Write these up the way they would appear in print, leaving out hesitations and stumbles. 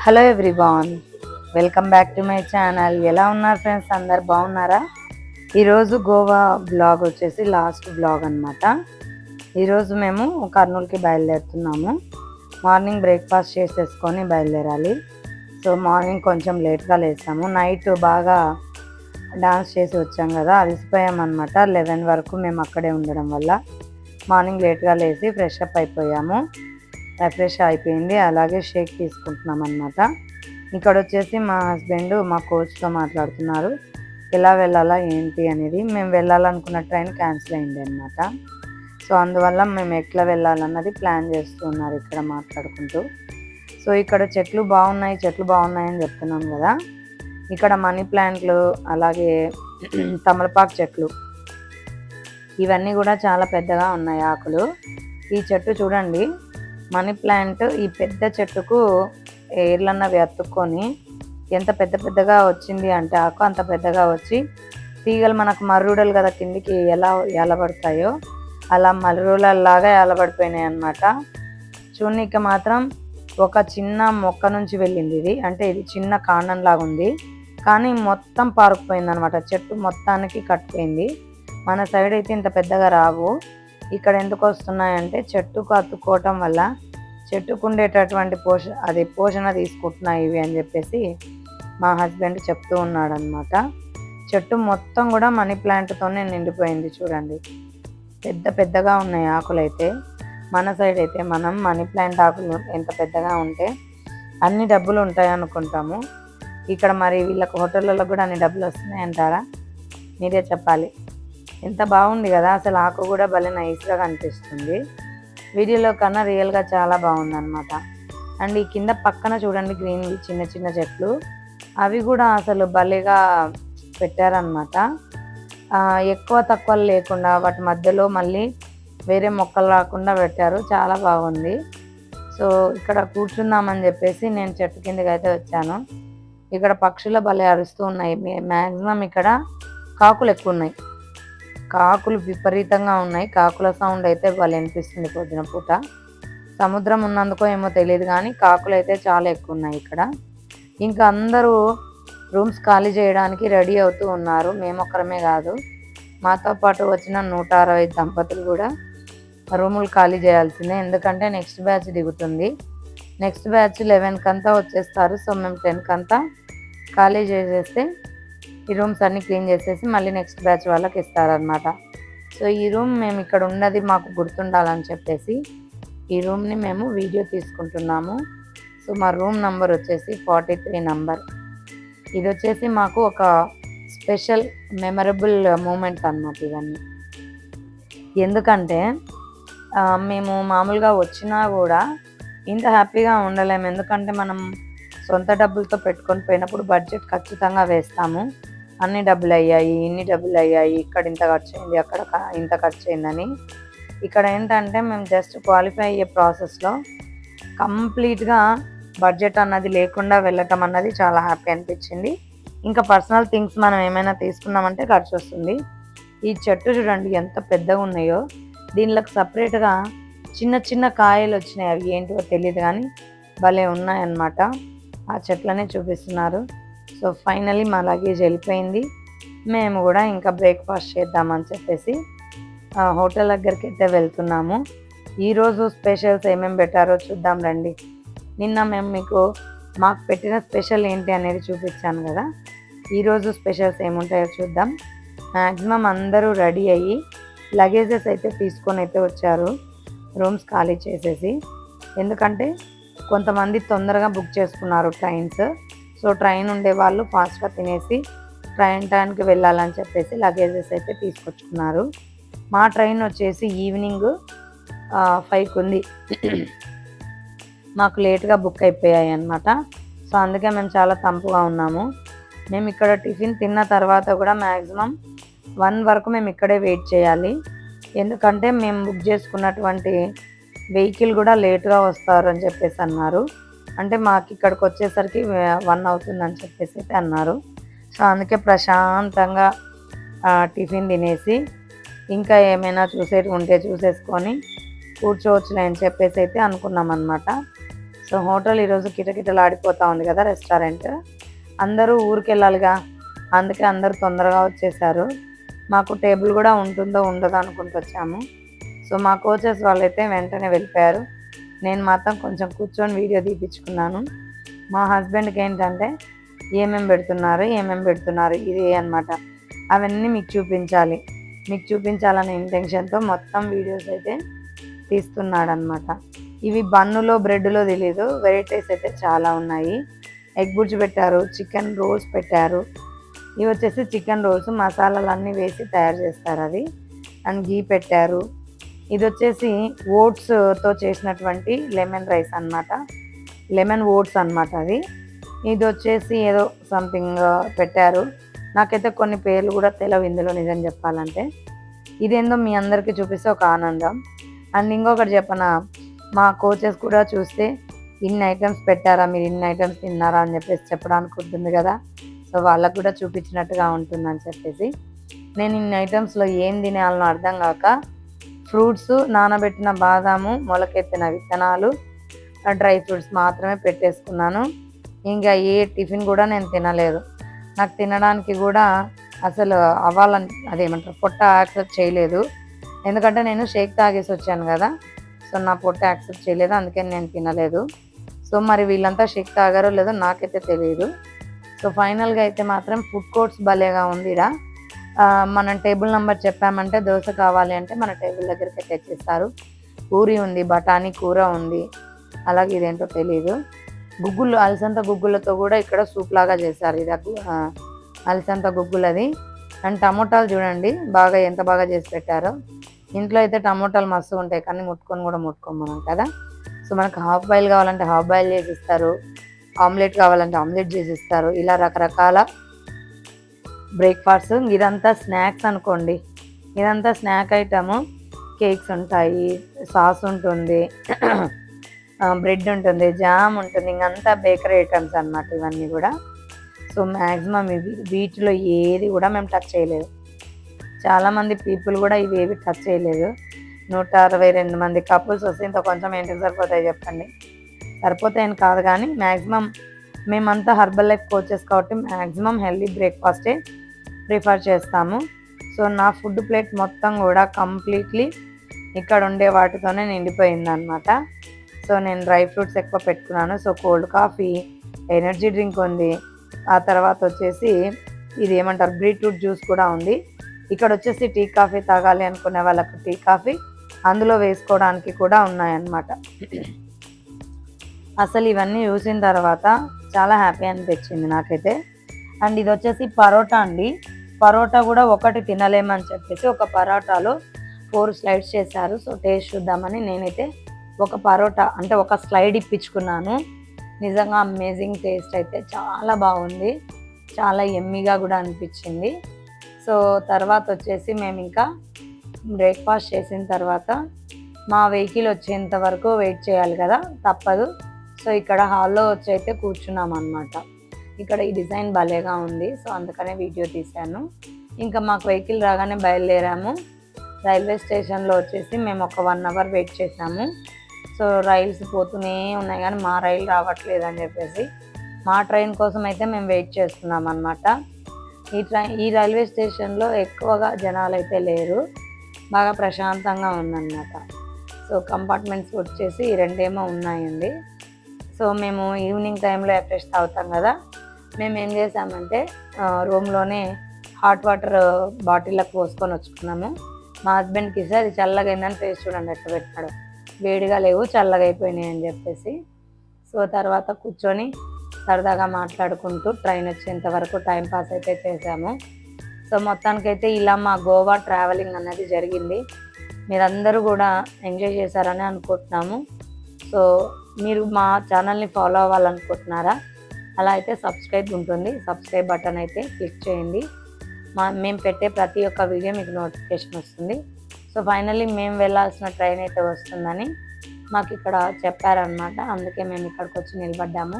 Hello everyone, welcome back to my channel. ఎలా ఉన్నారు friends? అందరు బాగున్నారా? ఈరోజు గోవా బ్లాగ్ వచ్చేసి లాస్ట్ బ్లాగ్ అనమాట. ఈరోజు మేము కర్నూలుకి బయలుదేరుతున్నాము. మార్నింగ్ బ్రేక్ఫాస్ట్ చేసేసుకొని బయలుదేరాలి. సో మార్నింగ్ కొంచెం లేట్గా లేసాము. నైట్ బాగా డాన్స్ చేసి వచ్చాం కదా, అలసిపోయామన్నమాట. 11 వరకు మేము అక్కడే ఉండడం వల్ల మార్నింగ్ లేట్గా లేచి ఫ్రెష్ అప్ అయిపోయాము. రిఫ్రెష్ అయిపోయింది. అలాగే షేక్ తీసుకుంటున్నాం అనమాట. ఇక్కడ వచ్చేసి మా హస్బెండ్ మా కోచ్తో మాట్లాడుతున్నారు, ఎలా వెళ్ళాలా ఏంటి అనేది. మేము వెళ్ళాలనుకున్న ట్రైన్ క్యాన్సిల్ అయింది అనమాట. సో అందువల్ల మేము ఎట్లా వెళ్ళాలన్నది ప్లాన్ చేస్తున్నారు ఇక్కడ మాట్లాడుకుంటూ. సో ఇక్కడ చెట్లు బాగున్నాయని చెప్తున్నాం కదా. ఇక్కడ మనీ ప్లాంట్లు, అలాగే తమలపాకు చెట్లు, ఇవన్నీ కూడా చాలా పెద్దగా ఉన్నాయి ఆకులు. ఈ చెట్టు చూడండి, మనీ ప్లాంట్ ఈ పెద్ద చెట్టుకు ఏర్లన్నవి అతుక్కొని ఎంత పెద్దగా వచ్చింది అంటే ఆకు అంత పెద్దగా వచ్చి తీగలు మనకు మర్రుడలు కదా కిందికి ఎలా ఏలబడతాయో అలా మర్రులలాగా ఏలబడిపోయినాయి అన్నమాట. చూడనీకి మాత్రం ఒక చిన్న మొక్క నుంచి వెళ్ళింది ఇది, అంటే ఇది చిన్న కాండం లాగా ఉంది, కానీ మొత్తం పారుకుపోయింది అనమాట. చెట్టు మొత్తానికి కట్టిపోయింది. మన సైడ్ అయితే ఇంత పెద్దగా రావు. ఇక్కడ ఎందుకు వస్తున్నాయంటే చెట్టుకు అతుక్కోవటం వల్ల చెట్టుకు ఉండేటటువంటి పోషణ తీసుకుంటున్నాయి ఇవి అని చెప్పేసి మా హస్బెండ్ చెప్తూ ఉన్నాడు అనమాట. చెట్టు మొత్తం కూడా మనీ ప్లాంట్తోనే నిండిపోయింది. చూడండి, పెద్దగా ఉన్నాయి ఆకులు. అయితే మన సైడ్ అయితే మనం మనీ ప్లాంట్ ఆకులు ఎంత పెద్దగా ఉంటే అన్ని డబ్బులు ఉంటాయి అనుకుంటాము. ఇక్కడ మరి వీళ్ళకి హోటళ్ళలో కూడా అన్ని డబ్బులు వస్తున్నాయంటారా? మీరే చెప్పాలి. ఎంత బాగుంది కదా, అసలు ఆకు కూడా భలే నైస్గా కనిపిస్తుంది. వీడియోలో కన్నా రియల్గా చాలా బాగుంది అనమాట. అండ్ ఈ కింద పక్కన చూడండి గ్రీన్ చిన్న చెట్లు, అవి కూడా అసలు భలేగా పెట్టారనమాట. ఎక్కువ తక్కువ లేకుండా వాటి మధ్యలో మళ్ళీ వేరే మొక్కలు రాకుండా పెట్టారు. చాలా బాగుంది. సో ఇక్కడ కూర్చుందామని చెప్పేసి నేను చెట్టు కిందకి అయితే వచ్చాను. ఇక్కడ పక్షులు భలే అరుస్తూ ఉన్నాయి. మ్యాక్సిమం ఇక్కడ కాకులు ఎక్కువ ఉన్నాయి. కాకులు విపరీతంగా ఉన్నాయి. కాకుల సౌండ్ అయితే భలే అనిపిస్తుంది పొద్దున పూట. సముద్రం ఉన్నందుకో ఏమో తెలియదు కానీ కాకులు అయితే చాలా ఎక్కువ ఉన్నాయి ఇక్కడ. ఇంకా అందరూ రూమ్స్ ఖాళీ చేయడానికి రెడీ అవుతూ ఉన్నారు. మేమొక్కరమే కాదు, మాతో పాటు వచ్చిన 160 దంపతులు కూడా రూములు ఖాళీ చేయాల్సిందే. ఎందుకంటే నెక్స్ట్ బ్యాచ్ దిగుతుంది. నెక్స్ట్ బ్యాచ్ 11 కంతా వచ్చేస్తారు. సో మేము 10 కంతా ఖాళీ చేసేస్తే ఈ రూమ్స్ అన్నీ క్లీన్ చేసేసి మళ్ళీ నెక్స్ట్ బ్యాచ్ వాళ్ళకి ఇస్తారనమాట. సో ఈ రూమ్ మేము ఇక్కడ ఉన్నది మాకు గుర్తుండాలని చెప్పేసి ఈ రూమ్ని మేము వీడియో తీసుకుంటున్నాము. సో మా రూమ్ నెంబర్ వచ్చేసి 43 నెంబర్. ఇది వచ్చేసి మాకు ఒక స్పెషల్ మెమరబుల్ మూమెంట్ అన్నమాట ఇవన్నీ. ఎందుకంటే మేము మామూలుగా వచ్చినా కూడా ఇంత హ్యాపీగా ఉండలేము. ఎందుకంటే మనం సొంత డబ్బులతో పెట్టుకొని పోయినప్పుడు బడ్జెట్ ఖచ్చితంగా వేస్తాము. అన్ని డబ్బులు అయ్యాయి, ఇన్ని డబ్బులు అయ్యాయి, ఇక్కడ ఇంత ఖర్చు అయింది, అక్కడ ఇంత ఖర్చు అయిందని. ఇక్కడ ఏంటంటే మేము జస్ట్ క్వాలిఫై అయ్యే ప్రాసెస్లో కంప్లీట్గా బడ్జెట్ అన్నది లేకుండా వెళ్ళటం అన్నది చాలా హ్యాపీ అనిపించింది. ఇంకా పర్సనల్ థింగ్స్ మనం ఏమైనా తీసుకున్నామంటే ఖర్చు వస్తుంది. ఈ చెట్టు చూడండి ఎంత పెద్దగా ఉన్నాయో. దీనిలోకి సపరేట్గా చిన్న కాయలు వచ్చినాయి. అవి ఏంటివో తెలియదు కానీ భలే ఉన్నాయన్నమాట. ఆ చెట్లనే చూపిస్తున్నారు. సో ఫైనలీ మా లగేజ్ వెళ్ళిపోయింది. మేము కూడా ఇంకా బ్రేక్ఫాస్ట్ చేద్దామని చెప్పేసి హోటల్ దగ్గరికి అయితే వెళ్తున్నాము. ఈరోజు స్పెషల్స్ ఏమేమి పెట్టారో చూద్దాం రండి. నిన్న మేము మాకు పెట్టిన స్పెషల్ ఏంటి అనేది చూపించాను కదా. ఈరోజు స్పెషల్స్ ఏముంటాయో చూద్దాం. మ్యాక్సిమం అందరూ రెడీ అయ్యి లగేజెస్ అయితే తీసుకొని అయితే వచ్చారు రూమ్స్ ఖాళీ చేసేసి. ఎందుకంటే కొంతమంది తొందరగా బుక్ చేసుకున్నారు ట్రైన్స్. సో ట్రైన్ ఉండే వాళ్ళు ఫాస్ట్గా తినేసి ట్రైన్ టైంకి వెళ్ళాలని చెప్పేసి లగేజెస్ అయితే తీసుకొచ్చుకున్నారు. మా ట్రైన్ వచ్చేసి ఈవినింగ్ 5కి ఉంది. మాకు లేట్గా బుక్ అయిపోయాయి అన్నమాట. సో అందుకే మేము చాలా తంపుగా ఉన్నాము. మేము ఇక్కడ టిఫిన్ తిన్న తర్వాత కూడా మ్యాక్సిమం 1 వరకు మేము ఇక్కడే వెయిట్ చేయాలి. ఎందుకంటే మేము బుక్ చేసుకున్నటువంటి వెహికల్ కూడా లేట్గా వస్తారు అని చెప్పేసి అన్నారు. అంటే మాకు ఇక్కడికి వచ్చేసరికి 1 అవుతుందని చెప్పేసి అయితే అన్నారు. సో అందుకే ప్రశాంతంగా టిఫిన్ తినేసి ఇంకా ఏమైనా చూసేటి ఉంటే చూసేసుకొని కూర్చోవచ్చులే అని చెప్పేసి అయితే అనుకున్నాం అన్నమాట. సో హోటల్ ఈరోజు కిటకిటలాడిపోతూ ఉంది కదా రెస్టారెంట్. అందరూ ఊరికి వెళ్ళాలిగా, అందుకే అందరూ తొందరగా వచ్చేసారు. మాకు టేబుల్ కూడా ఉంటుందో ఉండదో అనుకుంటూ వచ్చాము. సో మా కోచెస్ వాళ్ళైతే వెంటనే వెళ్ళిపోయారు. నేను మాత్రం కొంచెం కూర్చొని వీడియో తీపించుకున్నాను. మా హస్బెండ్కి ఏంటంటే ఏమేమి పెడుతున్నారు ఇది అనమాట. అవన్నీ మీకు చూపించాలనే ఇంటెన్షన్తో మొత్తం వీడియోస్ అయితే తీస్తున్నాడనమాట. ఇవి బన్నులో బ్రెడ్లో తెలియదు, వెరైటీస్ అయితే చాలా ఉన్నాయి. ఎగ్ బుర్జీ పెట్టారు, చికెన్ రోల్స్ పెట్టారు. ఇవి వచ్చేసి చికెన్ రోల్స్ మసాలాలన్నీ వేసి తయారు చేస్తారు అది. అండ్ గీ పెట్టారు. ఇది వచ్చేసి ఓట్స్తో చేసినటువంటి లెమన్ రైస్ అనమాట, లెమన్ ఓట్స్ అనమాట అది. ఇది వచ్చేసి ఏదో సంథింగ్ పెట్టారు. నాకైతే కొన్ని పేర్లు కూడా తెలియవు ఇందులో నిజం చెప్పాలంటే. ఇదేందో మీ అందరికీ చూపిస్తే ఒక ఆనందం. అండ్ ఇంకొకటి చెప్పనా, మా కోచెస్ కూడా చూస్తే ఇన్ని ఐటమ్స్ పెట్టారా, మీరు ఇన్ని ఐటమ్స్ తిన్నారా అని చెప్పేసి చెప్పడానికి ఉంటుంది కదా. సో వాళ్ళకు కూడా చూపించినట్టుగా ఉంటుందని చెప్పేసి నేను ఇన్ని ఐటమ్స్లో ఏం తినాలనో అర్థం కాక ఫ్రూట్స్, నానబెట్టిన బాదాము, మొలకెత్తిన విత్తనాలు, డ్రై ఫ్రూట్స్ మాత్రమే పెట్టేసుకున్నాను. ఇంకా ఏ టిఫిన్ కూడా నేను తినలేదు. నాకు తినడానికి కూడా అసలు అదేమంటారు పొట్ట యాక్సెప్ట్ చేయలేదు. ఎందుకంటే నేను షేక్ తాగేసి వచ్చాను కదా. సో నా పొట్ట యాక్సెప్ట్ చేయలేదు, అందుకని నేను తినలేదు. సో మరి వీళ్ళంతా షేక్ తాగారో లేదో నాకైతే తెలియదు. సో ఫైనల్గా అయితే మాత్రం ఫుడ్ కోర్ట్స్ భలేగా ఉందిరా. మనం టేబుల్ నెంబర్ చెప్పామంటే దోశ కావాలి అంటే మన టేబుల్ దగ్గరికి తెచ్చిస్తారు. పూరి ఉంది, బఠానీ కూర ఉంది, అలాగే ఇదేంటో తెలియదు. గుగ్గులు, అలసంత గుగ్గులతో కూడా ఇక్కడ సూప్ లాగా చేశారు. ఇది అలసంత గుగ్గులది. అండ్ టమోటాలు చూడండి ఎంత బాగా చేసి పెట్టారో. ఇంట్లో అయితే టమోటాలు మస్తు ఉంటాయి, కానీ ముట్టుకోము మనం కదా. సో మనకు హాఫ్ బాయిల్ కావాలంటే హాఫ్ బాయిల్ చేసి ఇస్తారు, ఆమ్లెట్ కావాలంటే ఆమ్లెట్ చేసి ఇస్తారు. ఇలా రకరకాల బ్రేక్ఫాస్ట్. ఇదంతా స్నాక్స్ అనుకోండి, ఇదంతా స్నాక్ ఐటము. కేక్స్ ఉంటాయి, సాస్ ఉంటుంది, బ్రెడ్ ఉంటుంది, జామ్ ఉంటుంది, ఇంకంతా బేకరీ ఐటమ్స్ అన్నమాట ఇవన్నీ కూడా. సో మ్యాక్సిమం వీటిలో ఏది కూడా మేము టచ్ చేయలేదు. చాలామంది పీపుల్ కూడా ఇవి ఏవి టచ్ చేయలేదు. 162 మంది కపుల్స్ వస్తే ఇంత కొంచెం ఏంటికి సరిపోతాయి చెప్పండి. సరిపోతాయని కాదు, కానీ మ్యాక్సిమం మేమంతా హర్బల్ లైఫ్ కోచెస్ కాబట్టి మ్యాక్సిమం హెల్దీ బ్రేక్ఫాస్టే ప్రిఫర్ చేస్తాము. సో నా ఫుడ్ ప్లేట్ మొత్తం కూడా కంప్లీట్లీ ఇక్కడ ఉండే వాటితోనే నిండిపోయిందనమాట. సో నేను డ్రై ఫ్రూట్స్ ఎక్కువ పెట్టుకున్నాను. So cold coffee, energy drink ఉంది, ఆ తర్వాత వచ్చేసి ఇది ఏమంటారు బీట్రూట్ జ్యూస్ కూడా ఉంది. ఇక్కడ వచ్చేసి టీ కాఫీ తాగాలి అనుకునే వాళ్ళకు టీ కాఫీ అందులో వేసుకోవడానికి కూడా ఉన్నాయన్నమాట. అసలు ఇవన్నీ చూసిన తర్వాత చాలా హ్యాపీ అనిపించింది నాకైతే. అండ్ ఇది వచ్చేసి పరోటా అండి. పరోటా కూడా ఒకటి తినలేమని చెప్పేసి ఒక పరోటాలో 4 స్లైడ్స్ చేశారు. సో టేస్ట్ చూద్దామని నేనైతే ఒక పరోటా అంటే ఒక స్లైడ్ ఇప్పించుకున్నాను. నిజంగా అమేజింగ్ టేస్ట్ అయితే చాలా బాగుంది, చాలా ఎమ్మీగా కూడా అనిపించింది. సో తర్వాత వచ్చేసి మేము ఇంకా బ్రేక్ఫాస్ట్ చేసిన తర్వాత మా వెహికల్ వచ్చేంత వరకు వెయిట్ చేయాలి కదా, తప్పదు. సో ఇక్కడ హాల్లో వచ్చి అయితే కూర్చున్నాం అనమాట. ఇక్కడ ఈ డిజైన్ భలేగా ఉంది, సో అందుకనే వీడియో తీశాను. ఇంకా మాకు వెహికల్ రాగానే బయలుదేరాము. రైల్వే స్టేషన్లో వచ్చేసి మేము ఒక 1 అవర్ వెయిట్ చేసాము. సో రైల్స్ పోతూనే ఉన్నాయి కానీ మా రైలు రావట్లేదు అని చెప్పేసి మా ట్రైన్ కోసం అయితే మేము వెయిట్ చేస్తున్నాం అనమాట. ఈ రైల్వే స్టేషన్లో ఎక్కువగా జనాలు అయితే లేరు, బాగా ప్రశాంతంగా ఉందన్నమాట. సో కంపార్ట్మెంట్స్ వచ్చేసి 2 ఉన్నాయండి. సో మేము ఈవినింగ్ టైంలో ఫ్రెష్ తాగుతాం కదా, మేము ఏం చేసామంటే రూమ్లోనే హాట్ వాటర్ బాటిల్లకు పోసుకొని వచ్చుకున్నాము. మా హస్బెండ్కి ఇస్తే అది చల్లగా అయిందని ఫేస్ చూడండి ఎట్లా పెట్టాడు, వేడిగా లేవు చల్లగా అయిపోయినాయి అని చెప్పేసి. సో తర్వాత కూర్చొని సరదాగా మాట్లాడుకుంటూ ట్రైన్ వచ్చేంత వరకు టైంపాస్ అయితే చేసాము. సో మొత్తానికైతే ఇలా మా గోవా ట్రావెలింగ్ అనేది జరిగింది. మీరందరూ కూడా ఎంజాయ్ చేశారని అనుకుంటున్నాము. సో మీరు మా ఛానల్ని ఫాలో అవ్వాలనుకుంటున్నారా? అలా అయితే సబ్స్క్రైబ్ ఉంటుంది, సబ్స్క్రైబ్ బటన్ అయితే క్లిక్ చేయండి. మేము పెట్టే ప్రతి ఒక్క వీడియో మీకు నోటిఫికేషన్ వస్తుంది. సో ఫైనల్లీ మేము వెళ్ళాల్సిన ట్రైన్ అయితే వస్తుందని మాకు ఇక్కడ చెప్పారనమాట. అందుకే మేము ఇక్కడికి వచ్చి నిలబడ్డాము.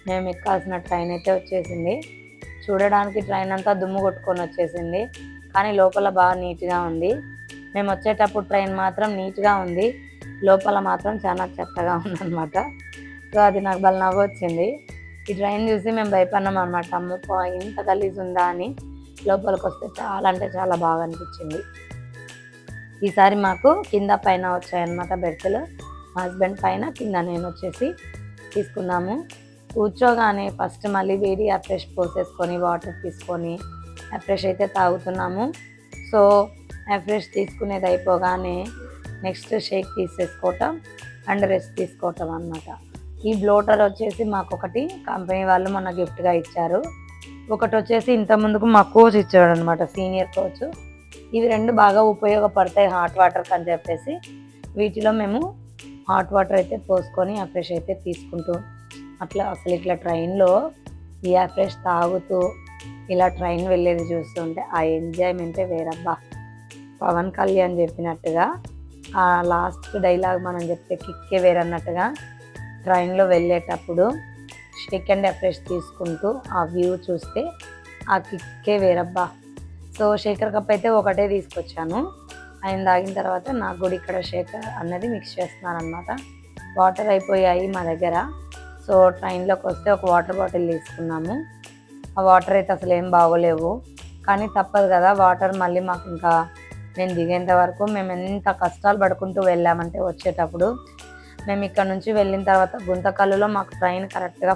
మేము ఎక్కాల్సిన ట్రైన్ అయితే వచ్చేసింది. చూడడానికి ట్రైన్ అంతా దుమ్ము కొట్టుకొని వచ్చేసింది, కానీ లోపల బాగా నీట్గా ఉంది. మేము వచ్చేటప్పుడు ట్రైన్ మాత్రం నీట్గా ఉంది, లోపల మాత్రం చాలా చెత్తగా ఉందన్నమాట. సో అది నాకు భలే నవ్వు వచ్చింది. ఈ ట్రైన్ చూసి మేము భయపడినాం అనమాట. అమ్మో ఇంత గలీజ్ ఉందా అని. లోపలికి వస్తే చాలా అంటే చాలా బాగా అనిపించింది. ఈసారి మాకు కింద పైన వచ్చాయన్నమాట బెర్త్లు. మా హస్బెండ్ పైన, కింద నేను వచ్చేసి తీసుకున్నాము. కూర్చోగానే ఫస్ట్ మళ్ళీ వేడి ఫ్రెష్ పోసేసుకొని వాటర్ తీసుకొని ఫ్రెష్ అయితే తాగుతున్నాము. సో ఫ్రెష్ తీసుకునేది అయిపోగానే నెక్స్ట్ షేక్ తీసేసుకోవటం అండ్ రెస్ట్ తీసుకోవటం అన్నమాట. ఈ బ్లోటర్ వచ్చేసి మాకు ఒకటి కంపెనీ వాళ్ళు మొన్న గిఫ్ట్గా ఇచ్చారు. ఒకటి వచ్చేసి ఇంత ముందుకు మా కోచ్ ఇచ్చాడు అనమాట, సీనియర్ కోచ్. ఇవి రెండు బాగా ఉపయోగపడతాయి హాట్ వాటర్కి అని చెప్పేసి వీటిలో మేము హాట్ వాటర్ అయితే పోసుకొని ఫ్రెష్ అయితే తీసుకుంటూ అట్లా అసలు ఇట్లా ట్రైన్లో ఈ ఫ్రెష్ తాగుతూ ఇలా ట్రైన్ వెళ్ళేది చూస్తుంటే ఆ ఎంజాయ్మెంటే వేరబ్బా. పవన్ కళ్యాణ్ చెప్పినట్టుగా ఆ లాస్ట్ డైలాగ్ మనం చెప్తే కిక్కే వేరన్నట్టుగా ట్రైన్లో వెళ్ళేటప్పుడు షేక్ అండ్ ఫ్రెష్ తీసుకుంటూ ఆ వ్యూ చూస్తే ఆ కిక్కే వేరబ్బా. సో షేకర్ కప్ అయితే ఒకటే తీసుకొచ్చాను. ఆయన తాగిన తర్వాత నాకు కూడా ఇక్కడ షేకర్ అన్నది మిక్స్ చేస్తున్నాను అనమాట. వాటర్ అయిపోయాయి మా దగ్గర. సో ట్రైన్లోకి వస్తే ఒక వాటర్ బాటిల్ తీసుకున్నాము. ఆ వాటర్ అయితే అసలు ఏం బాగోలేవు, కానీ తప్పదు కదా. వాటర్ మళ్ళీ మాకు ఇంకా నేను దిగేంత వరకు మేము ఎంత కష్టాలు పడుకుంటూ వెళ్ళామంటే వచ్చేటప్పుడు మేము ఇక్కడ నుంచి వెళ్ళిన తర్వాత గుంతకల్లులో మాకు ట్రైన్ కరెక్ట్గా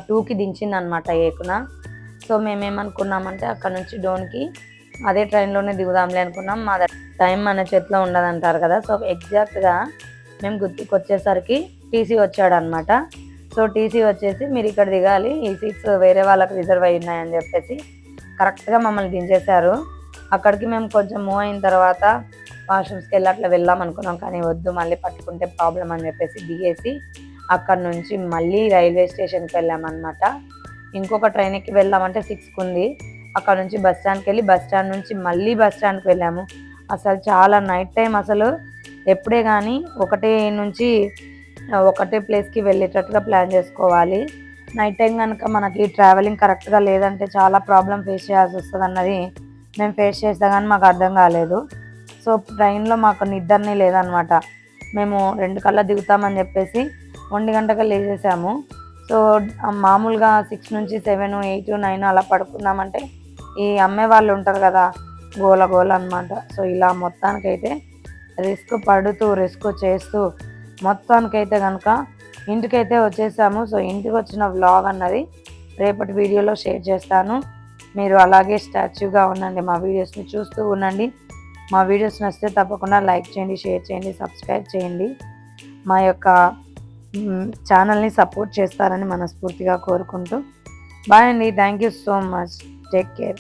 2కి దించింది అనమాట ఏకున. సో మేమేమనుకున్నామంటే అక్కడ నుంచి డోన్కి అదే ట్రైన్లోనే దిగుదాంలే అనుకున్నాం. మా టైం మన చేతిలో ఉండదంటారు కదా. సో ఎగ్జాక్ట్గా మేము గుర్తుకు వచ్చేసరికి టీసీ వచ్చాడనమాట. సో టీసీ వచ్చేసి మీరు ఇక్కడ దిగాలి, ఈ సీట్స్ వేరే వాళ్ళకి రిజర్వ్ అయి ఉన్నాయని చెప్పేసి కరెక్ట్గా మమ్మల్ని దించేశారు. అక్కడికి మేము కొంచెం మూవ్ అయిన తర్వాత వాష్రూమ్స్కి వెళ్ళి అట్లా వెళ్దాం అనుకున్నాం, కానీ వద్దు మళ్ళీ పట్టుకుంటే ప్రాబ్లం అని చెప్పేసి దిగేసి అక్కడ నుంచి మళ్ళీ రైల్వే స్టేషన్కి వెళ్ళామన్నమాట. ఇంకొక ట్రైన్ ఎక్కి వెళ్దామంటే 6కి ఉంది. అక్కడ నుంచి బస్ స్టాండ్కి వెళ్ళి బస్ స్టాండ్ నుంచి మళ్ళీ బస్ స్టాండ్కి వెళ్ళాము. అసలు చాలా నైట్ టైం అసలు ఎప్పుడే కానీ ఒకటే ప్లేస్కి వెళ్ళేటట్టుగా ప్లాన్ చేసుకోవాలి. నైట్ టైం కనుక మనకి ట్రావెలింగ్ కరెక్ట్గా లేదంటే చాలా ప్రాబ్లం ఫేస్ చేయాల్సి వస్తుంది అన్నది మేము ఫేస్ చేస్తే కానీ మాకు అర్థం కాలేదు. సో ట్రైన్లో మాకు నిద్రనే లేదనమాట. మేము 2 కల్లా దిగుతామని చెప్పేసి 1 గంటగా లేచేసాము. సో మామూలుగా 6 నుంచి 7, 8, 9 అలా పడుకున్నామంటే ఈ అమ్మే వాళ్ళు ఉంటారు కదా, గోల అనమాట. సో ఇలా మొత్తానికైతే రిస్క్ పడుతూ రిస్క్ చేస్తూ మొత్తానికైతే కనుక ఇంటికైతే వచ్చేసాము. సో ఇంటికి వచ్చిన వ్లాగ్ అన్నది రేపటి వీడియోలో షేర్ చేస్తాను. మీరు అలాగే స్టాచ్యూగా ఉండండి, మా వీడియోస్ని చూస్తూ ఉండండి. మా వీడియోస్ నచ్చితే తప్పకుండా లైక్ చేయండి, షేర్ చేయండి, సబ్స్క్రైబ్ చేయండి. మా యొక్క ఛానల్ని సపోర్ట్ చేస్తారని మనస్ఫూర్తిగా కోరుకుంటూ బాయ్ అండి. Thank you so much. Take care.